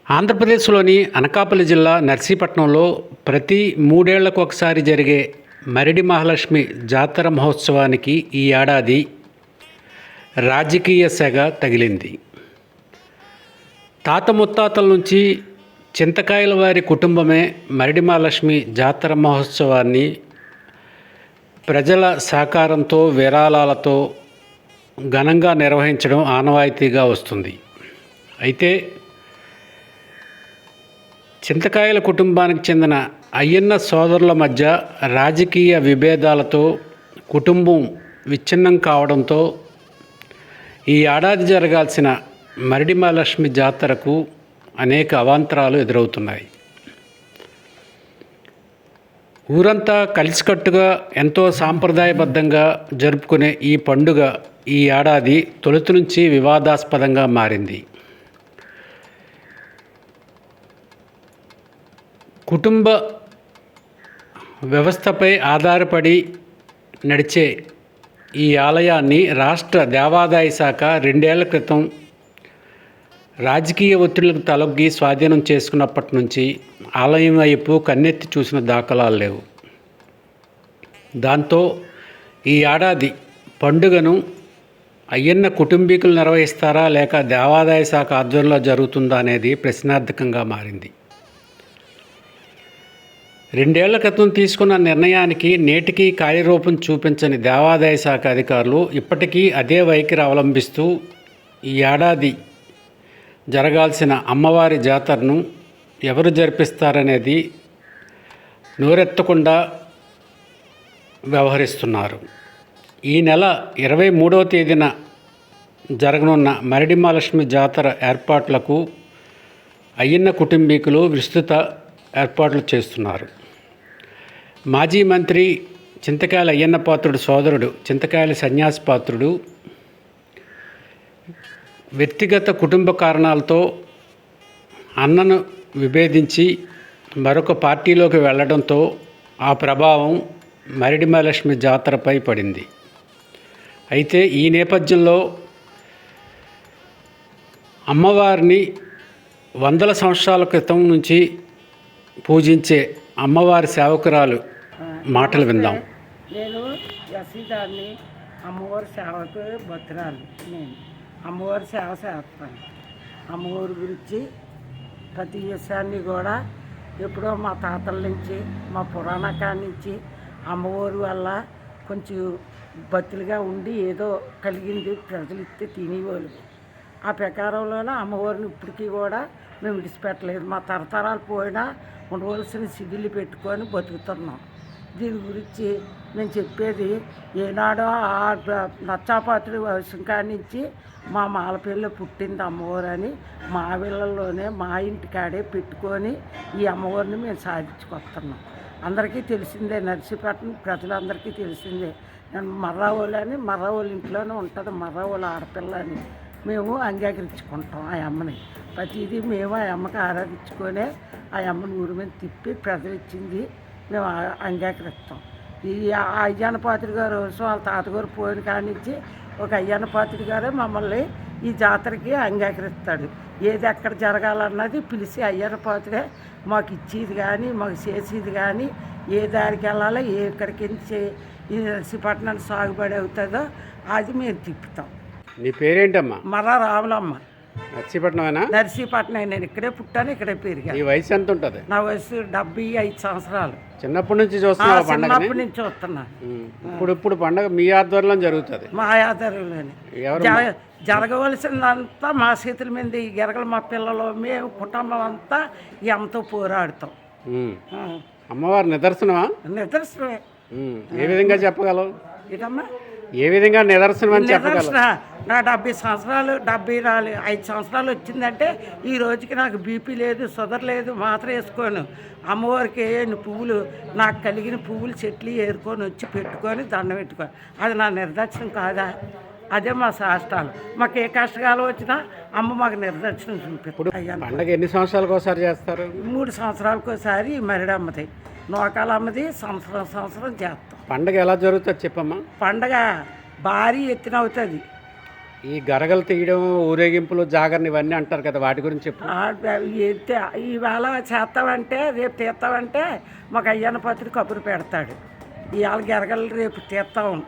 ఆంధ్రప్రదేశ్లోని అనకాపల్లి జిల్లా నర్సీపట్నంలో ప్రతి 3 ఏళ్లకు ఒకసారి జరిగే మరిడి మహాలక్ష్మి జాతర మహోత్సవానికి ఈ ఏడాది రాజకీయ సెగ తగిలింది. తాత ముత్తాతల నుంచి చింతకాయల వారి కుటుంబమే మరిడి మహాలక్ష్మి జాతర మహోత్సవాన్ని ప్రజల సహకారంతో విరాళాలతో ఘనంగా నిర్వహించడం ఆనవాయితీగా వస్తుంది. అయితే చింతకాయల కుటుంబానికి చెందిన అయ్యన్న సోదరుల మధ్య రాజకీయ విభేదాలతో కుటుంబం విచ్ఛిన్నం కావడంతో ఈ ఏడాది జరగాల్సిన మరిడి మహాలక్ష్మి జాతరకు అనేక అవాంతరాలు ఎదురవుతున్నాయి. ఊరంతా కలిసికట్టుగా ఎంతో సాంప్రదాయబద్ధంగా జరుపుకునే ఈ పండుగ ఈ ఏడాది తొలుత నుంచి వివాదాస్పదంగా మారింది. కుటుంబ వ్యవస్థపై ఆధారపడి నడిచే ఈ ఆలయాన్ని రాష్ట్ర దేవాదాయ శాఖ 2 ఏళ్ల క్రితం రాజకీయ ఒత్తిళ్లకు తలొగ్గి స్వాధీనం చేసుకున్నప్పటి నుంచి ఆలయం వైపు కన్నెత్తి చూసిన దాఖలాలు లేవు. దాంతో ఈ ఏడాది పండుగను అయ్యన్న కుటుంబీకులు నిర్వహిస్తారా లేక దేవాదాయ శాఖ ఆధ్వర్యంలో జరుగుతుందా అనేది ప్రశ్నార్థకంగా మారింది. 2 ఏళ్ల క్రితం తీసుకున్న నిర్ణయానికి నేటికి కార్యరూపం చూపించని దేవాదాయ శాఖ అధికారులు ఇప్పటికీ అదే వైఖరి అవలంబిస్తూ ఈ ఏడాది జరగాల్సిన అమ్మవారి జాతరను ఎవరు జరిపిస్తారనేది నోరెత్తకుండా వ్యవహరిస్తున్నారు. ఈ నెల 23వ తేదీన జరగనున్న మరిడి మహాలక్ష్మి జాతర ఏర్పాట్లకు అయ్యన్న కుటుంబీకులు విస్తృత ఏర్పాట్లు చేస్తున్నారు. మాజీ మంత్రి చింతకాయల అయ్యన్న పాత్రుడు సోదరుడు చింతకాయల సన్యాసి పాత్రుడు వ్యక్తిగత కుటుంబ కారణాలతో అన్నను విభేదించి మరొక పార్టీలోకి వెళ్ళడంతో ఆ ప్రభావం మరిడి మహాలక్ష్మి జాతరపై పడింది. అయితే ఈ నేపథ్యంలో అమ్మవారిని వందల సంవత్సరాల క్రితం నుంచి పూజించే అమ్మవారి సేవకురాలు మాటలు విందాం. నేను యశీదాన్ని అమ్మవారి సేవకు భద్రాలు. నేను అమ్మవారి సేవ చేస్తాను. అమ్మవారి గురించి ప్రతి విషయాన్ని కూడా ఎప్పుడో మా తాతల నుంచి మా పురాణ కాడి నుంచి అమ్మవారి వల్ల కొంచెం భక్తులుగా ఉండి ఏదో కలిగింది, ప్రజలు ఇస్తే తినేవాళ్ళు. ఆ ప్రకారంలోనే అమ్మవారిని ఇప్పటికీ కూడా మేము విడిచిపెట్టలేదు. మా తరతరాలు పోయినా ఉండవలసిన సిద్ధిలు పెట్టుకొని బతుకుతున్నాం. దీని గురించి నేను చెప్పేది ఏనాడో నచ్చాపాత్రి వయసు కాడి నుంచి మా మాలపల్లిలో పుట్టింది అమ్మవారు అని మా వీళ్ళల్లోనే మా ఇంటికాడే పెట్టుకొని ఈ అమ్మవారిని మేము సాధించుకొస్తున్నాం. అందరికీ తెలిసిందే, నర్సీపట్నం ప్రజలందరికీ తెలిసిందే. నేను మర్రావోలు అని మర్రావోలు ఇంట్లోనే ఉంటుంది. మర్రావోలు ఆడపిల్ల అని మేము అంగీకరించుకుంటాం. ఆ అమ్మని ప్రతిదీ మేము ఆ అమ్మకి ఆరాధించుకొనే ఆ అమ్మని ఊరి మీద తిప్పి ప్రజలు ఇచ్చింది మేము అంగీకరిస్తాం. ఈ అయ్యన్న పాత్రి గారు వాళ్ళ తాతగారు పోయిన కాడి నుంచి ఒక అయ్యన్న పాత్రి గారే మమ్మల్ని ఈ జాతరకి అంగీకరిస్తాడు. ఏది ఎక్కడ జరగాలన్నది పిలిచి అయ్యన్న పాత్రే మాకు ఇచ్చేది కానీ మాకు చేసేది కానీ ఏ దారికి వెళ్ళాలో ఎక్కడికి ఈ నర్సీపట్నానికి సాగుబడి అవుతుందో అది మేము తిప్పుతాం. నీ పేరేంటమ్మా? మర్రా రాములమ్మ. నర్సీపట్నమేనా? నర్సీపట్నం. నేను ఇక్కడే పుట్టాను, ఇక్కడే పెరిగాను. ఈ వయసు ఎంత ఉంటుంది? నా వయసు 75 సంవత్సరాలు. చిన్నప్పటి నుంచి చూస్తున్నా? చిన్నప్పటి నుంచి చూస్తున్నా. ఇప్పుడు పండగ మీ ఆధ్వర్యంలో జరుగుతుంది? మా ఆధ్వర్యంలోనే జరగవలసిందంతా మా చేతుల మీద. ఈ గిరగలు మా పిల్లలు మేము కుటుంబం అంతా ఈ అమ్మతో పోరాడుతాం. అమ్మవారి నిదర్శనమా? నిదర్శనమే. ఏ విధంగా చెప్పగలవు? ఇటమ్మా ఏ విధంగా నిదర్శనం అని చెప్పగలవు? నా 70 సంవత్సరాలు 75 సంవత్సరాలు వచ్చిందంటే ఈ రోజుకి నాకు బీపీ లేదు, షుగర్ లేదు, మాత్ర వేసుకోను. అమ్మవారికి వేయని పువ్వులు నాకు కలిగిన పువ్వులు చెట్లు ఏరుకొని వచ్చి పెట్టుకొని దండం పెట్టుకొని అది నా నిర్దర్శనం కాదా? అదే మా శాస్త్రాలు. మాకు ఏ కష్టకాలం వచ్చినా అమ్మ మాకు నిర్దర్శనం చూపిస్తుంది. పండగ ఎన్ని సంవత్సరాలకు ఒకసారి చేస్తారు? 3 సంవత్సరాలకు ఒకసారి మరిడి అమ్మది, నూకాల అమ్మది సంవత్సరం చేస్తాం. పండగ ఎలా జరుగుతుంది చెప్పమ్మా? పండగ భారీ ఎత్తున అవుతుంది. ఈ గరగలు తీయడం, ఊరేగింపులు, జాగరణ ఇవన్నీ అంటారు కదా, వాటి గురించి చెప్పు. ఈవేళ చేస్తామంటే రేపు తీస్తామంటే మాకు అయ్యన్న పత్రి కబురు పెడతాడు. ఇవాళ గెరగలు రేపు తీస్తాం,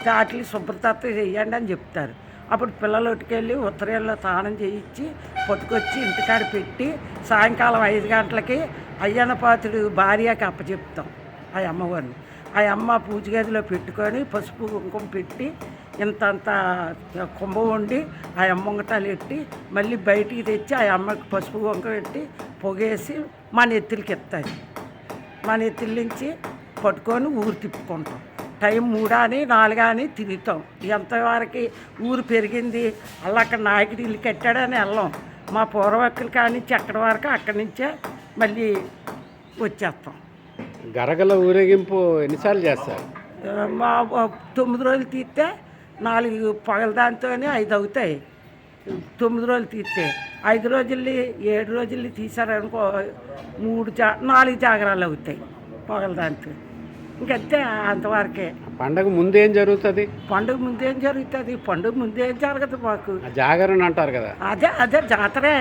వాటిని శుభ్రత చెయ్యండి అని చెప్తారు. అప్పుడు పిల్లలు ఒట్టుకెళ్ళి ఉత్తరేళ్ళలో స్నానం చేయించి పట్టుకొచ్చి ఇంటికాడ పెట్టి సాయంకాలం 5 గంటలకి అయ్యన్న పాత్రుడు భార్యకి అప్పచెప్తాం ఆ అమ్మవారిని. ఆ అమ్మ పూజ గదిలో పెట్టుకొని పసుపు కుంకుమ పెట్టి ఇంతంత కుంభ వండి ఆ అమ్మ ఉంగటాలు పెట్టి మళ్ళీ బయటికి తెచ్చి ఆ అమ్మకి పసుపు కుంకుమ పెట్టి పొగేసి మా నెత్తిలికి ఎత్తాయి. మా నెత్తిల నుంచి పట్టుకొని ఊరు తిప్పుకుంటాం. టైం 3 అని 4 అని తిరుగుతాం. ఎంతవరకు ఊరు పెరిగింది అలా అక్కడ నాయకుడు ఇల్లు కట్టాడని వెళ్ళాం. మా పూర్వకుల కాడి నుంచి అక్కడి వరకు అక్కడి నుంచే మళ్ళీ వచ్చేస్తాం. గరగల ఊరేగింపు ఎన్నిసార్లు చేస్తారు? మా 9 రోజులు తీస్తే 4 పగల దాంతోనే 5 అవుతాయి. 9 రోజులు తీస్తే 5 రోజుల్ని 7 రోజుల్ని తీసారనుకో 4 జాగరాలు అవుతాయి పగల దాంతో. ఇంకంతే, అంతవరకే. పండగ ముందేం జరుగుతుంది? పండుగ ముందేం జరుగుతుంది? పండుగ ముందేం జరగదు మాకు. జాగరణ అంటారు కదా, అదే జాతరే.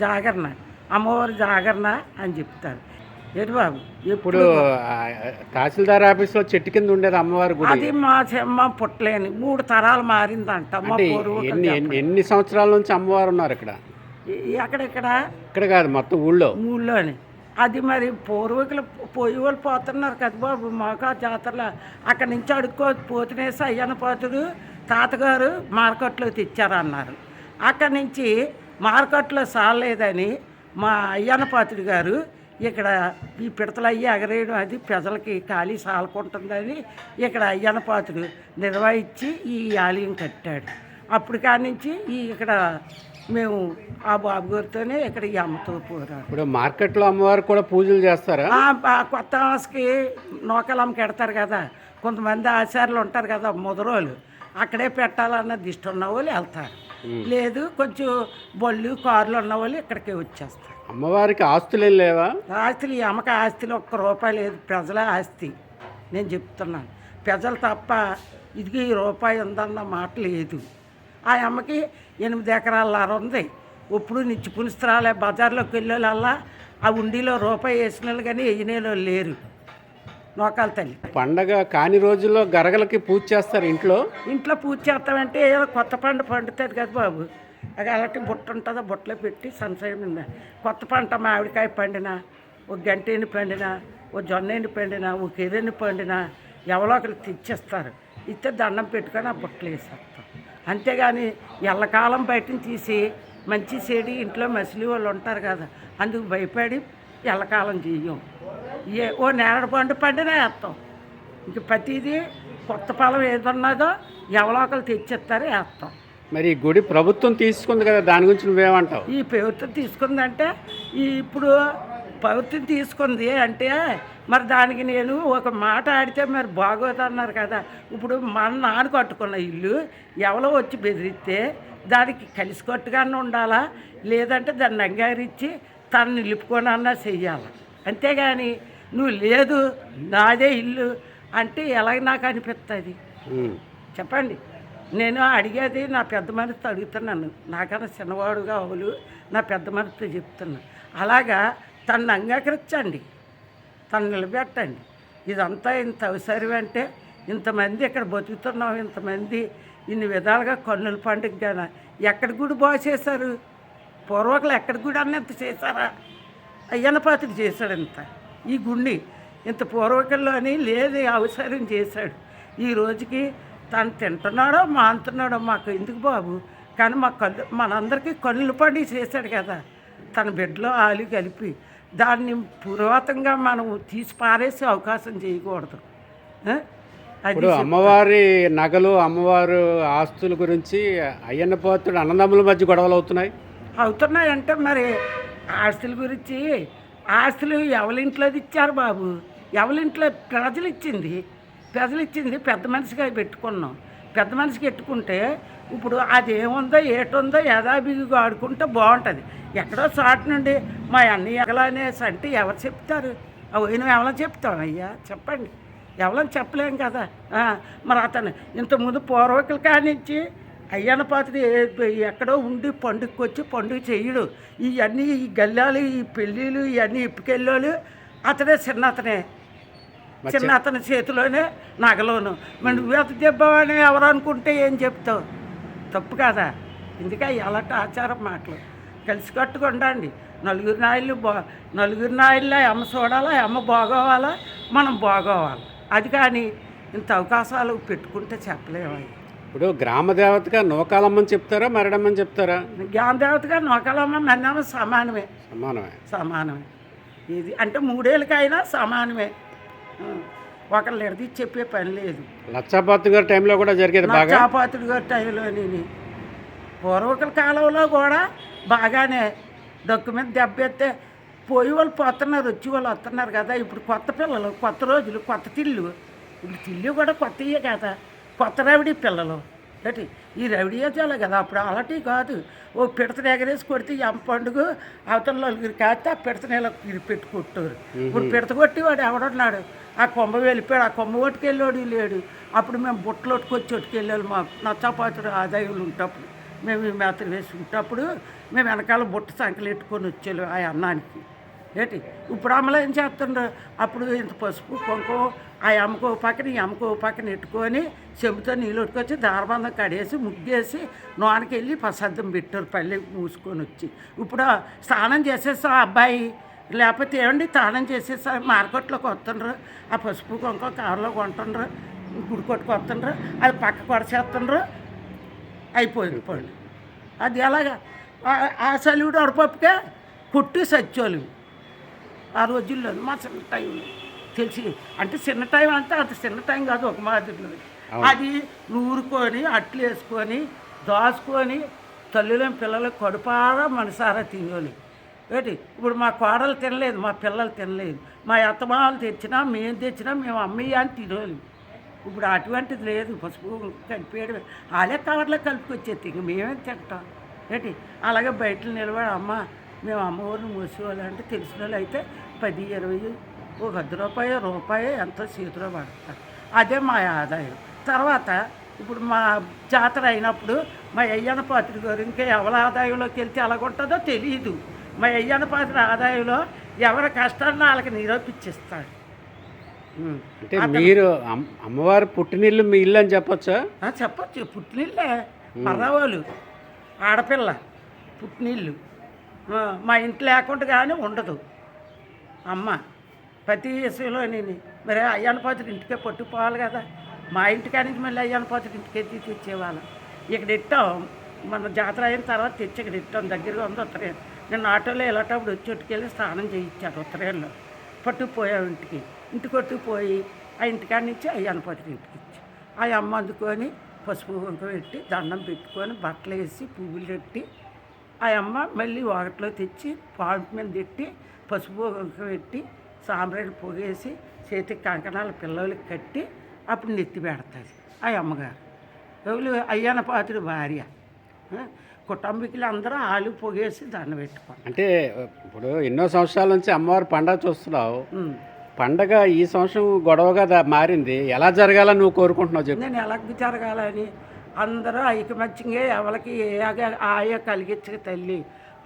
జాగరణ అమ్మవారి జాగరణ అని చెప్తారు. ఏంటి బాబు, ఇప్పుడు తహసీల్దార్ ఆఫీస్లో చెట్టు కింద ఉండేది అమ్మవారి గుడి. అది మా పుట్టలేని 3 తరాలు మారిందంట. మా ఎన్ని సంవత్సరాల నుంచి అమ్మవారు ఉన్నారు ఇక్కడ? ఇక్కడ కాదు, మొత్తం ఊళ్ళోని. అది మరి పూర్వీకులు పోయి వాళ్ళు పోతున్నారు కదా బాబు. మాకు జాతరలో అక్కడి నుంచి పోతునేసి అయ్యన్న పాత్రుడు తాతగారు మార్కెట్లో తెచ్చారన్నారు. అక్కడి నుంచి మార్కెట్లో సాలేదని మా అయ్యన్న పాత్రుడు గారు ఇక్కడ ఈ పిడతలు అయ్యి ఎగరేయడం అది ప్రజలకి ఖాళీ సాలకుంటుందని ఇక్కడ అయ్యన్న పాత్రుడు నిర్వహించి ఈ ఆలయం కట్టాడు. అప్పుడు కాడి నుంచి ఇక్కడ మేము ఆ బాబు గారితోనే ఇక్కడ ఈ అమ్మతో పోరాడు. ఇప్పుడు మార్కెట్లో అమ్మవారు కూడా పూజలు చేస్తారా? కొత్త ఆశకి నూకలమ్మకి పెడతారు కదా, కొంతమంది ఆచార్యులు ఉంటారు కదా ముదరోళ్ళు, అక్కడే పెట్టాలన్నది ఇష్టం ఉన్న వాళ్ళు వెళ్తారు. లేదు కొంచెం బళ్ళు కార్లు ఉన్న వాళ్ళు ఇక్కడికే వచ్చేస్తారు. అమ్మవారికి ఆస్తులు లేవా? ఆస్తులు ఈ అమ్మకి ఆస్తులు ₹1 లేదు. ప్రజల ఆస్తి నేను చెప్తున్నాను. ప్రజలు తప్ప ఇదిగో ఈ రూపాయి ఉందన్న మాట లేదు. ఆ అమ్మకి 8 ఎకరాల ఉంది. ఇప్పుడు నిత్య పునిస్త్రాలే బజార్లోకి వెళ్ళేలా ఆ ఉండిలో రూపాయి వేసిన వాళ్ళు కానీ వేయనేలో లేరు. నోకాల తల్లి పండగ కాని రోజుల్లో గరగలకి పూజ చేస్తారు. ఇంట్లో పూజ చేస్తామంటే ఏదో కొత్త పంట పండుతుంది కదా బాబు. అది అలాంటి బుట్ట ఉంటుందో బుట్టలో పెట్టి సన్సైడ్ మీద కొత్త పంట మామిడికాయ పండినా, ఒక గంటెని పండినా, ఓ జొన్నెని పండినా, ఒక ఎర్రని పండినా ఎవరో ఒకరికి తెచ్చిస్తారు. ఇస్తే దండం పెట్టుకొని ఆ బుట్టలు వేసేస్తాం. అంతేగాని ఎల్లకాలం బయటని తీసి మంచి చెడి ఇంట్లో మసిలి వాళ్ళు ఉంటారు కదా, అందుకు భయపడి ఎల్లకాలం చెయ్యం. ఓ నేరడు పండు పండినా వేస్తాం. ఇంక ప్రతిదీ కొత్త పొలం ఏదున్నదో ఎవరో ఒకరు తెచ్చిస్తారు, వేస్తాం. మరి ఈ గుడి ప్రభుత్వం తీసుకుంది కదా, దాని గురించి నువ్వేమంటావు? ఈ ప్రభుత్వం తీసుకుందంటే ఇప్పుడు ప్రభుత్వం తీసుకుంది అంటే మరి దానికి నేను ఒక మాట ఆడితే మరి బాగోదన్నారు కదా. ఇప్పుడు మన నాన్న కట్టుకున్న ఇల్లు ఎవరో వచ్చి బెదిరిస్తే దానికి కలిసి కట్టుగానే ఉండాలా, లేదంటే దాన్ని అంగీకరించి తను నిలుపుకొని అన్నా చెయ్యాలి. అంతేగాని నువ్వు లేదు నాదే ఇల్లు అంటే ఎలాగ నాకు అనిపిస్తుంది చెప్పండి. నేను అడిగేది నా పెద్ద మనసుతో అడుగుతున్నాను. నాకన్నా చిన్నవాడుగా అవులు నా పెద్ద మనసుతో చెప్తున్నాను. అలాగా తను అంగీకరించండి, తను నిలబెట్టండి. ఇదంతా ఇంత అవసరం అంటే ఇంతమంది ఇక్కడ బతుకుతున్నాం, ఇంతమంది ఇన్ని విధాలుగా కన్నుల పండుగ ఎక్కడి గుడి బాగు చేశారు? పూర్వకులు ఎక్కడి గుడి అన్నంత చేశారా? అయ్యన్న పాత్రుడు చేశాడు ఇంత. ఈ గుండి ఇంత పూర్వకుల్లోని లేదు అవసరం చేశాడు. ఈ రోజుకి తను తింటున్నాడో మాంతున్నాడో మాకు ఎందుకు బాబు, కానీ మా మనందరికీ కన్నుల పండుగ చేశాడు కదా. తన బిడ్డలో ఆలు కలిపి దాన్ని పూర్వతంగా మనం తీసి పారేసే అవకాశం చేయకూడదు. ఇప్పుడు అమ్మవారి నగలు, అమ్మవారు ఆస్తుల గురించి అయ్యన్న పాత్రుడు అన్నదమ్ముల మధ్య గొడవలు అవుతున్నాయంటే మరి ఆస్తుల గురించి ఆస్తులు ఎవరింట్లోది ఇచ్చారు బాబు? ఎవరింట్లో ప్రజలు ఇచ్చింది పెద్ద మనిషిగా పెట్టుకున్నాం. పెద్ద మనిషికి పెట్టుకుంటే ఇప్పుడు అది ఏముందో ఏటుందో యథాభిధిగా ఆడుకుంటే బాగుంటుంది. ఎక్కడో చాటు నుండి మా అన్నయ్య ఎగలనేసి అంటే ఎవరు చెప్తారు? అయినా ఎవరో చెప్తాం అయ్యా చెప్పండి. ఎవరని చెప్పలేం కదా. మరి అతను ఇంతకుముందు పూర్వకుల కానించి అయ్యన్న పాత్ర ఎక్కడో ఉండి పండుగకి వచ్చి పండుగ చెయ్యడు. ఇవన్నీ ఈ గల్లాలు ఈ పెళ్ళిళ్ళు ఇవన్నీ ఇప్పుకెళ్ళాలు అతనే చిన్న అతని చేతిలోనే నగలోను. మరి నువ్వు ఎంత దెబ్బని ఎవరు అనుకుంటే ఏం చెప్తావు? తప్పు కదా. ఎందుకే ఎలాంటి ఆచారం మాటలు కలిసి కట్టుగా ఉండండి. నలుగురు నాయల్లో అమ్మ చూడాలా, అమ్మ బాగోవాలా, మనం బాగోవాలి. అది కానీ ఇంత అవకాశాలు పెట్టుకుంటే చెప్పలేము. ఇప్పుడు గ్రామ దేవతగా నూకాలమ్మని చెప్తారా, మరడమ్మని చెప్తారా? గ్రామ దేవతగా నూకాలమ్మ మన్నామ సమానమే. ఇది అంటే 3 ఏళ్ళకైనా సమానమే. ఒకళ్ళు ఎడది చెప్పే పని లేదు. లచ్చాపాత్రి గారి టైంలో కూడా జరిగేది. లచ్చాపాత్రి గారి టైంలో పూర్వకుల కాలంలో కూడా బాగానే డొక్కు మీద దెబ్బెత్తే పోయి వాళ్ళు పోతున్నారు, వచ్చి వాళ్ళు వస్తున్నారు కదా. ఇప్పుడు కొత్త పిల్లలు, కొత్త రోజులు, కొత్త తిళ్ళు. ఇప్పుడు తిళ్ళు కూడా కొత్తయే కదా. కొత్త రవిడి పిల్లలు ఏంటి ఈ రవిడియే చాలే కదా. అప్పుడు అలాంటివి కాదు. ఓ పిడతను ఎగరేసి కొడితే ఎమ్మ పండుగ అవతల నలుగురు కాస్తే ఆ పిడతనేలా పెట్టి కొట్టారు. ఇప్పుడు పిడత కొట్టి వాడు ఎవడున్నాడు? ఆ కొమ్మ వెళ్ళిపోయాడు. ఆ కొమ్మ ఒట్టుకెళ్ళాడు లేడు. అప్పుడు మేము బుట్టలు ఒట్టుకొచ్చి ఒట్టుకెళ్ళాలి. మాకు నచ్చపాత్ర ఆదాయాలు ఉంటప్పుడు మేము ఈ మేతలు వేసి ఉంటప్పుడు మేము వెనకాల బుట్ట సంకలు ఎట్టుకొని వచ్చేళ్ళు ఆ అన్నానికి ఏంటి. ఇప్పుడు అమ్మలు ఏం చేస్తుండ్రు? అప్పుడు ఇంత పసుపు కుంకుమ ఆ అమ్మకో పక్కన ఈ అమ్మకో పక్కన ఎట్టుకొని చెంబుతో నీళ్ళు ఉట్టుకొచ్చి దారబంధం కడేసి ముగ్గేసి నోనకి వెళ్ళి ప్రసాదం పెట్టారు పల్లె మూసుకొని వచ్చి. ఇప్పుడు స్నానం చేసేసా అబ్బాయి, లేకపోతే ఏమండి స్నానం చేసేసా మార్కెట్లోకి వస్తుండ్రు. ఆ పసుపు కుంకుమ కారులో కొంటుండ్రు, గుడి కొట్టుకు వస్తుండ్రు, అది పక్క కొడచేస్తుండ్రు, అయిపోయింది. అది ఎలాగా ఆ సలివుడు అడపప్పుకే కొట్టి సచ్చోలు ఆ రోజుల్లో మా చిన్న టైంలో తెలిసి. అంటే చిన్న టైం అంటే అంత చిన్న టైం కాదు, ఒక మాదిరిలో. అది నూరుకొని అట్లు వేసుకొని దాచుకొని తల్లులని పిల్లలు కడుపారా మనసారా తినేవాళ్ళు ఏంటి. ఇప్పుడు మా కోడలు తినలేదు, మా పిల్లలు తినలేదు. మా అత్తమామలు తెచ్చినా మేము తెచ్చినా మేము అమ్మయ్య అని తినేవాళ్ళు. ఇప్పుడు అటువంటిది లేదు. పసుపు కలిపేయడం వాళ్ళే కవర్లో కలుపుకొచ్చేది. ఇంక మేమేం తింటాం ఏంటి. అలాగే బయటలు నిలబడి అమ్మ మేము అమ్మవారిని మూసేవాళ్ళు అంటే తెలిసిన వాళ్ళు అయితే 10, 20, ఒక రూపాయి ఎంతో చేతిలో పడతారు. అదే మా ఆదాయం. తర్వాత ఇప్పుడు మా జాతర అయినప్పుడు మా అయ్యన్న పాత్రి గారు ఇంకా ఎవరి ఆదాయంలోకి వెళ్తే ఎలాగుంటుందో తెలియదు. మా అయ్యన్న పాత్రి ఆదాయంలో ఎవరి కష్టాన్ని వాళ్ళకి నిరూపించిస్తాడు. అంటే మీరు అమ్మవారి పుట్టినిల్లు మీ ఇల్లు అని చెప్పొచ్చా? చెప్పచ్చు. పుట్టినిల్లే మర్రవాళ్ళు ఆడపిల్ల పుట్టినిల్లు. మా ఇంట్లో లేకుండా కానీ ఉండదు అమ్మ ప్రతి విషయంలో. మరి అయ్యన్న పాత్ర ఇంటికే పట్టుకుపోవాలి కదా. మా ఇంటికాడి నుంచి మళ్ళీ అయ్యన్న పాత్ర ఇంటికి ఎత్తి తెచ్చేవాళ్ళం. ఇక్కడ ఇట్టాం మన జాతర అయిన తర్వాత తెచ్చి ఇక్కడ ఇట్టాం. దగ్గరగా ఉంది ఉత్తరేళ్ళు. నేను ఆటోలో వెళ్ళేటప్పుడు వచ్చి ఒట్టుకెళ్ళి స్నానం చేయించాను ఉత్తరేళ్ళు. పట్టుకుపోయాం ఇంటికి కొట్టుకుపోయి ఆ ఇంటికాడి నుంచి అయ్యన్న పాత్ర ఇంటికి ఇచ్చి ఆ అమ్మ అందుకొని పసుపు కుంకుమ పెట్టి దండం పెట్టుకొని బట్టలు వేసి పువ్వులు పెట్టి ఆ అమ్మ మళ్ళీ వాగట్లో తెచ్చి పాంపు మీద పెట్టి పసుపు కుంకుమ పెట్టి సాంబ్రాణి పొగేసి చేతికి కంకణాల పిల్లలకి కట్టి అప్పుడు నెత్తి పెడతాది ఆ అమ్మగారు. ఎవరు? అయ్యన్న పాత్ర భార్య. కుటుంబీకులు అందరూ ఆలు పొగేసి దండం పెట్టుకోండి. అంటే ఇప్పుడు ఎన్నో సంవత్సరాల నుంచి అమ్మవారి పండగ చూస్తున్నావు. పండగ ఈ సంవత్సరం గొడవగా మారింది. ఎలా జరగాలని నువ్వు కోరుకుంటున్నావు చెప్పు. నేను ఎలా జరగాలని అందరూ ఐకమత్యంగా ఎవరికి ఆయా కలిగించక తల్లి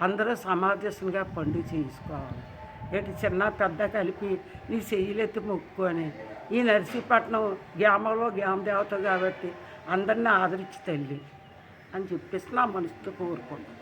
అందరూ సమావేశంగా పండుగ చేసుకోవాలి ఏంటి. చిన్న పెద్ద కలిపి నీ చెయ్యలెత్తి మొక్కుకొని ఈ నర్సీపట్నం గ్రామంలో గ్రామ దేవత కాబట్టి అందరినీ ఆదరించి తల్లి అని చెప్పేసి నా మనసుతో కోరుకుంటాను.